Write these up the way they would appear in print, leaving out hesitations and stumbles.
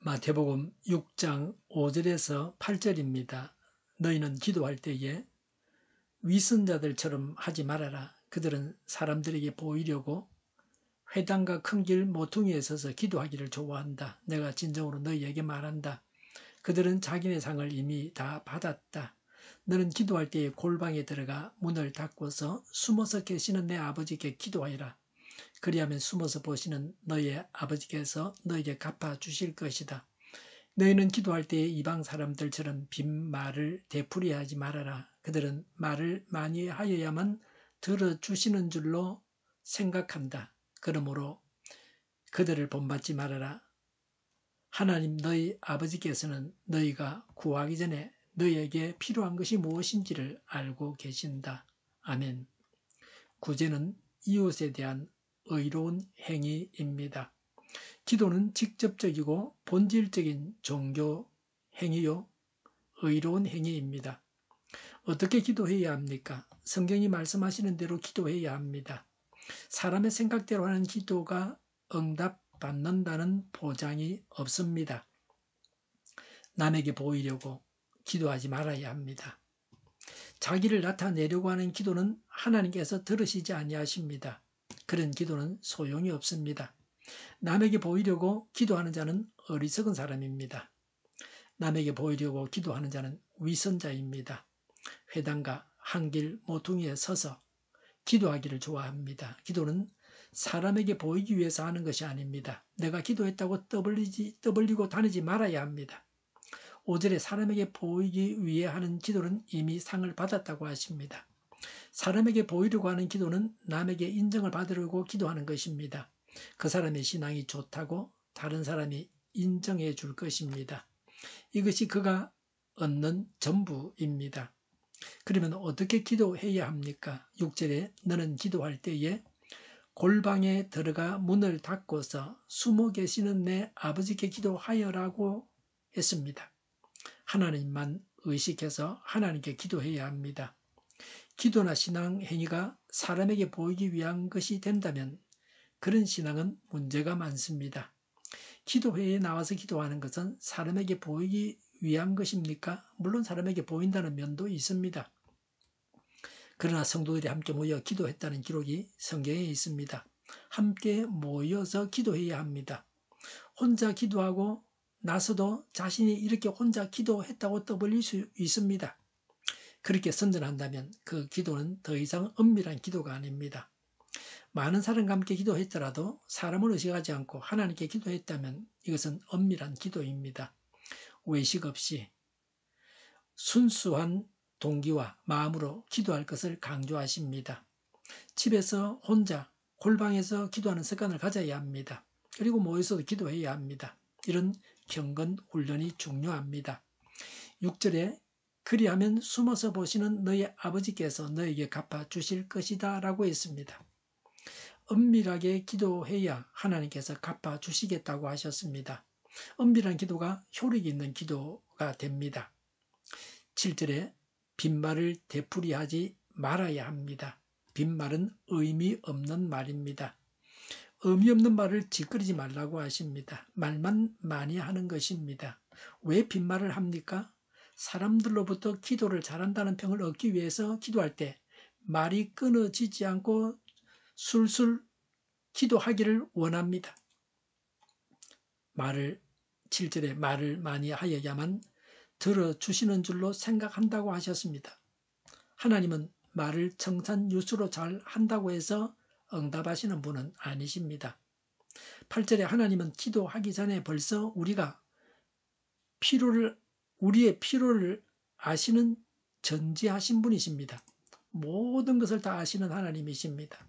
마태복음 6장 5절에서 8절입니다. 너희는 기도할 때에 위선자들처럼 하지 말아라. 그들은 사람들에게 보이려고 회당과 큰 길 모퉁이에 서서 기도하기를 좋아한다. 내가 진정으로 너희에게 말한다. 그들은 자기네 상을 이미 다 받았다. 너는 기도할 때에 골방에 들어가 문을 닫고서 숨어서 계시는 내 아버지께 기도하여라. 그리하면 숨어서 보시는 너희의 아버지께서 너희에게 갚아주실 것이다. 너희는 기도할 때에 이방 사람들처럼 빈말을 되풀이하지 말아라. 그들은 말을 많이 하여야만 들어주시는 줄로 생각한다. 그러므로 그들을 본받지 말아라. 하나님 너희 아버지께서는 너희가 구하기 전에 너희에게 필요한 것이 무엇인지를 알고 계신다. 아멘. 구제는 이웃에 대한 의로운 행위입니다. 기도는 직접적이고 본질적인 종교 행위요, 의로운 행위입니다. 어떻게 기도해야 합니까? 성경이 말씀하시는 대로 기도해야 합니다. 사람의 생각대로 하는 기도가 응답받는다는 보장이 없습니다. 남에게 보이려고 기도하지 말아야 합니다. 자기를 나타내려고 하는 기도는 하나님께서 들으시지 아니하십니다. 그런 기도는 소용이 없습니다. 남에게 보이려고 기도하는 자는 어리석은 사람입니다. 남에게 보이려고 기도하는 자는 위선자입니다. 회당과 한길 모퉁이에 서서 기도하기를 좋아합니다. 기도는 사람에게 보이기 위해서 하는 것이 아닙니다. 내가 기도했다고 떠벌리고 다니지 말아야 합니다. 5절에 사람에게 보이기 위해 하는 기도는 이미 상을 받았다고 하십니다. 사람에게 보이려고 하는 기도는 남에게 인정을 받으려고 기도하는 것입니다. 그 사람의 신앙이 좋다고 다른 사람이 인정해 줄 것입니다. 이것이 그가 얻는 전부입니다. 그러면 어떻게 기도해야 합니까? 6절에 너는 기도할 때에 골방에 들어가 문을 닫고서 숨어 계시는 내 아버지께 기도하여라고 했습니다. 하나님만 의식해서 하나님께 기도해야 합니다. 기도나 신앙 행위가 사람에게 보이기 위한 것이 된다면 그런 신앙은 문제가 많습니다. 기도회에 나와서 기도하는 것은 사람에게 보이기 위한 것입니까? 물론 사람에게 보인다는 면도 있습니다. 그러나 성도들이 함께 모여 기도했다는 기록이 성경에 있습니다. 함께 모여서 기도해야 합니다. 혼자 기도하고 나서도 자신이 이렇게 혼자 기도했다고 떠벌릴 수 있습니다. 그렇게 선전한다면 그 기도는 더 이상 은밀한 기도가 아닙니다. 많은 사람과 함께 기도했더라도 사람을 의식하지 않고 하나님께 기도했다면 이것은 은밀한 기도입니다. 외식 없이 순수한 동기와 마음으로 기도할 것을 강조하십니다. 집에서 혼자 골방에서 기도하는 습관을 가져야 합니다. 그리고 모여서도 기도해야 합니다. 이런 경건 훈련이 중요합니다. 6절에 그리하면 숨어서 보시는 너희 아버지께서 너에게 갚아주실 것이다 라고 했습니다. 은밀하게 기도해야 하나님께서 갚아주시겠다고 하셨습니다. 은밀한 기도가 효력이 있는 기도가 됩니다. 7절에 빈말을 되풀이하지 말아야 합니다. 빈말은 의미 없는 말입니다. 의미 없는 말을 짓거리지 말라고 하십니다. 말만 많이 하는 것입니다. 왜 빈말을 합니까? 사람들로부터 기도를 잘한다는 평을 얻기 위해서 기도할 때 말이 끊어지지 않고 술술 기도하기를 원합니다. 7절에 말을 많이 하여야만 들어주시는 줄로 생각한다고 하셨습니다. 하나님은 말을 청산유수로 잘 한다고 해서 응답하시는 분은 아니십니다. 8절에 하나님은 기도하기 전에 벌써 우리의 필요를 아시는 전지하신 분이십니다. 모든 것을 다 아시는 하나님이십니다.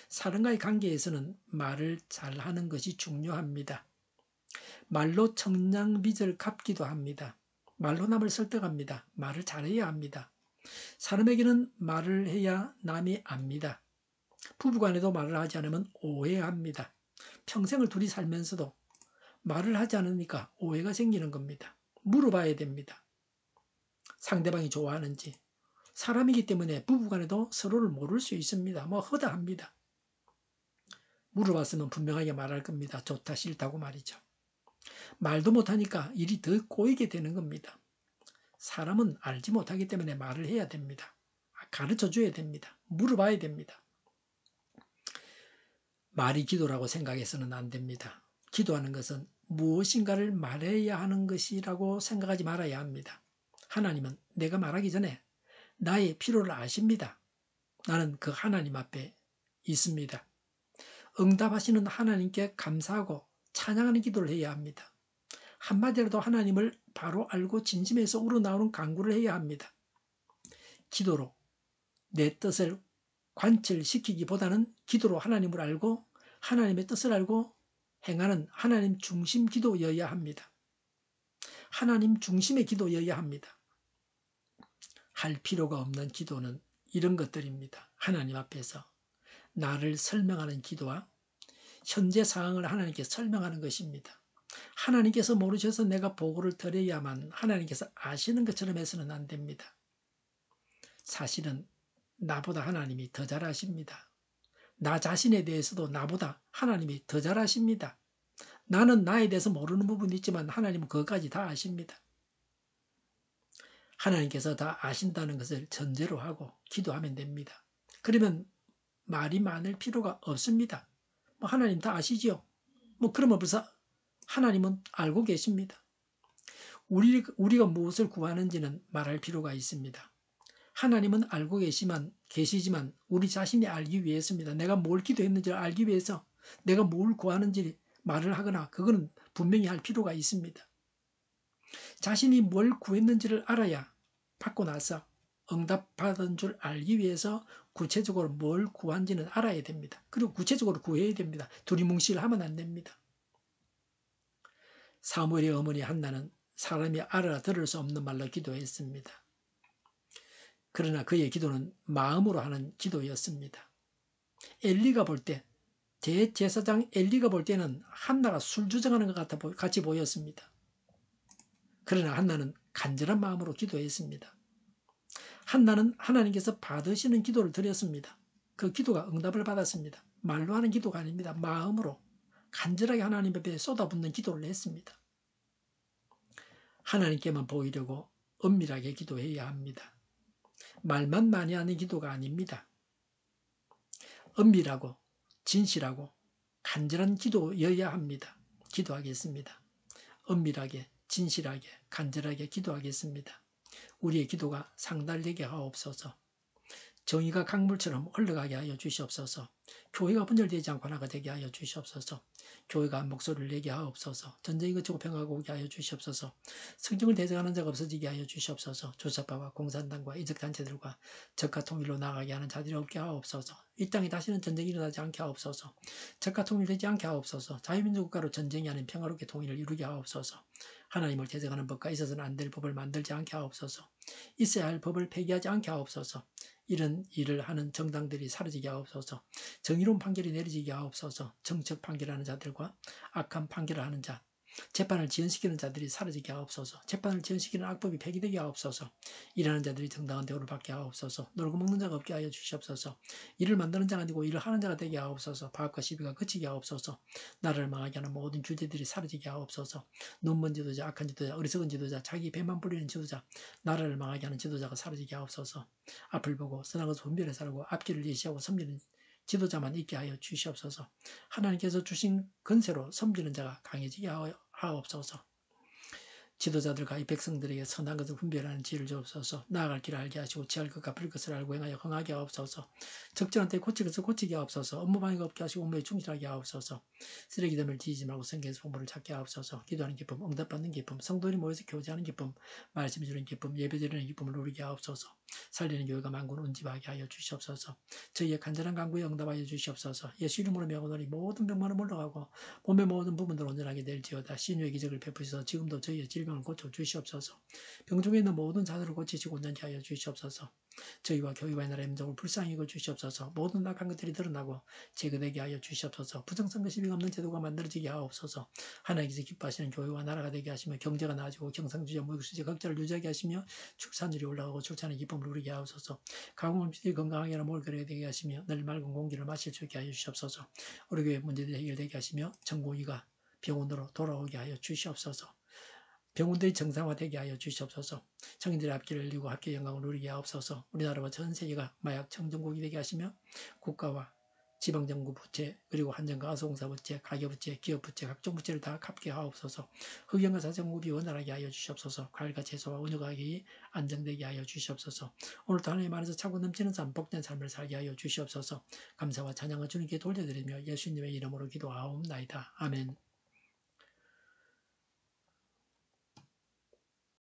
사람과의 관계에서는 말을 잘하는 것이 중요합니다. 말로 청량빚을 갚기도 합니다. 말로 남을 설득합니다. 말을 잘해야 합니다. 사람에게는 말을 해야 남이 압니다. 부부간에도 말을 하지 않으면 오해합니다. 평생을 둘이 살면서도 말을 하지 않으니까 오해가 생기는 겁니다. 물어봐야 됩니다. 상대방이 좋아하는지. 사람이기 때문에 부부간에도 서로를 모를 수 있습니다. 허다합니다. 물어봤으면 분명하게 말할 겁니다. 좋다 싫다고 말이죠. 말도 못하니까 일이 더 꼬이게 되는 겁니다. 사람은 알지 못하기 때문에 말을 해야 됩니다. 가르쳐 줘야 됩니다. 물어봐야 됩니다. 말이 기도라고 생각해서는 안 됩니다. 기도하는 것은 무엇인가를 말해야 하는 것이라고 생각하지 말아야 합니다. 하나님은 내가 말하기 전에 나의 필요를 아십니다. 나는 그 하나님 앞에 있습니다. 응답하시는 하나님께 감사하고 찬양하는 기도를 해야 합니다. 한마디라도 하나님을 바로 알고 진심에서 우러나오는 간구를 해야 합니다. 기도로 내 뜻을 관철시키기보다는 기도로 하나님을 알고 하나님의 뜻을 알고 행하는 하나님 중심 기도여야 합니다. 하나님 중심의 기도여야 합니다. 할 필요가 없는 기도는 이런 것들입니다. 하나님 앞에서 나를 설명하는 기도와 현재 상황을 하나님께 설명하는 것입니다. 하나님께서 모르셔서 내가 보고를 드려야만 하나님께서 아시는 것처럼 해서는 안 됩니다. 사실은 나보다 하나님이 더 잘 아십니다. 나 자신에 대해서도 나보다 하나님이 더 잘 아십니다. 나는 나에 대해서 모르는 부분이 있지만 하나님은 그것까지 다 아십니다. 하나님께서 다 아신다는 것을 전제로 하고 기도하면 됩니다. 그러면 말이 많을 필요가 없습니다. 하나님 다 아시지요? 그러면 벌써 하나님은 알고 계십니다. 우리가 무엇을 구하는지는 말할 필요가 있습니다. 하나님은 알고 계시지만 우리 자신이 알기 위해서입니다. 내가 뭘 기도했는지를 알기 위해서 내가 뭘 구하는지 말을 하거나 그거는 분명히 할 필요가 있습니다. 자신이 뭘 구했는지를 알아야 받고 나서 응답받은 줄 알기 위해서 구체적으로 뭘 구한지는 알아야 됩니다. 그리고 구체적으로 구해야 됩니다. 두리뭉실 하면 안 됩니다. 사무엘의 어머니 한나는 사람이 알아들을 수 없는 말로 기도했습니다. 그러나 그의 기도는 마음으로 하는 기도였습니다. 엘리가 볼 때, 대제사장 엘리가 볼 때는 한나가 술 주정하는 것 같이 보였습니다. 그러나 한나는 간절한 마음으로 기도했습니다. 한나는 하나님께서 받으시는 기도를 드렸습니다. 그 기도가 응답을 받았습니다. 말로 하는 기도가 아닙니다. 마음으로 간절하게 하나님 앞에 쏟아붓는 기도를 했습니다. 하나님께만 보이려고 은밀하게 기도해야 합니다. 말만 많이 하는 기도가 아닙니다. 은밀하고 진실하고 간절한 기도여야 합니다. 기도하겠습니다. 은밀하게 진실하게 간절하게 기도하겠습니다. 우리의 기도가 상달되게 하옵소서. 정의가 강물처럼 흘러가게 하여 주시옵소서. 교회가 분열되지 않고 하나가 되게 하여 주시옵소서. 교회가 목소리를 내게 하옵소서. 전쟁이 그치고 평화가 오게 하여 주시옵소서. 성경을 대적하는 자가 없어지게 하여 주시옵소서. 조사파와 공산당과 이적단체들과 적과 통일로 나가게 하는 자들이 없게 하옵소서. 이 땅에 다시는 전쟁이 일어나지 않게 하옵소서. 적과 통일되지 않게 하옵소서. 자유민주 국가로 전쟁이 아닌 평화롭게 통일을 이루게 하옵소서. 하나님을 대적하는 법과 있어서는 안 될 법을 만들지 않게 하옵소서. 있어야 할 법을 폐기하지 않게 하옵소서. 이런 일을 하는 정당들이 사라지게 하옵소서. 정의로운 판결이 내려지게 하옵소서. 정책 판결하는 자들과 악한 판결하는 자, 재판을 지연시키는 자들이 사라지게 하옵소서. 재판을 지연시키는 악법이 폐기되게 하옵소서. 일하는 자들이 정당한 대우를 받게 하옵소서. 놀고 먹는 자가 없게 하여 주시옵소서. 일을 만드는 자가 아니고 일을 하는 자가 되게 하옵소서. 파업과 시비가 그치게 하옵소서. 나라를 망하게 하는 모든 주제들이 사라지게 하옵소서. 눈먼 지도자, 악한 지도자, 어리석은 지도자, 자기 배만 불리는 지도자, 나라를 망하게 하는 지도자가 사라지게 하옵소서. 앞을 보고 선한 것을 분별해 살고 앞길을 예시하고 섬기는 지도자만 있게 하여 주시옵소서. 하나님께서 주신 근세로 섬기는 자가 강해지게 하옵소서. 지도자들과 이 백성들에게 선한 것을 분별하는 지혜를 주옵소서. 나아갈 길을 알게 하시고 지할 것과 ብል 것을 알고 행하여 흥하게 하옵소서. 적절한 때에 고칠 것을 고치게 하옵소서. 업무방해가 없게 하시고 업무에 충실하게 하옵소서. 쓰레기됨을 지지 말고 성경에서 본분을 찾게 하옵소서. 기도하는 기쁨, 응답받는 기쁨, 성도들이 모여서 교제하는 기쁨, 말씀 주는 기쁨, 예배드리는 기쁨을 누리게 하옵소서. 살리는 교회가 만군 운집하게 하여 주시옵소서. 저희의 간절한 간구에 응답하여 주시옵소서. 예수 이름으로 명하노니 모든 병만은 물러가고 몸의 모든 부분들 온전하게 될지어다. 신유의 기적을 베푸셔서 지금도 저희의 질병을 고쳐 주시옵소서. 병중에 있는 모든 자들을 고치시고 온전히 하여 주시옵소서. 저희와 교회와의 나라의 민족을 불쌍히 여겨 주시옵소서. 모든 악한 것들이 드러나고 제거되게 하여 주시옵소서. 부정선거 시비가 없는 제도가 만들어지게 하옵소서. 하나님께서 기뻐하시는 교회와 나라가 되게 하시며 경제가 나아지고 경상주제, 무역수제, 적자를 유지하게 하시며 출산율이 올라가고 출산의 기쁨을 누리게 하옵소서. 가공음식이 건강하게 하나 몰결하게 되게 하시며 늘 맑은 공기를 마실 수 있게 하여 주시옵소서. 우리 교회 문제들이 해결되게 하시며 정공의가 병원으로 돌아오게 하여 주시옵소서. 병원들이 정상화되게 하여 주시옵소서. 청인들의 앞길을 열리고 합계 영광을 누리게 하옵소서. 우리나라와 전 세계가 마약 청정국이 되게 하시며 국가와 지방정부 부채 그리고 한정과 아소공사 부채, 가계부채, 기업부채, 각종 부채를 다 갚게 하옵소서. 흑연과 사정국이 원활하게 하여 주시옵소서. 과일과 채소와 원유 가격이 안정되게 하여 주시옵소서. 오늘도 하나님 안에서 차고 넘치는 삶, 복된 삶을 살게 하여 주시옵소서. 감사와 찬양을 주님께 돌려드리며 예수님의 이름으로 기도하옵나이다. 아멘.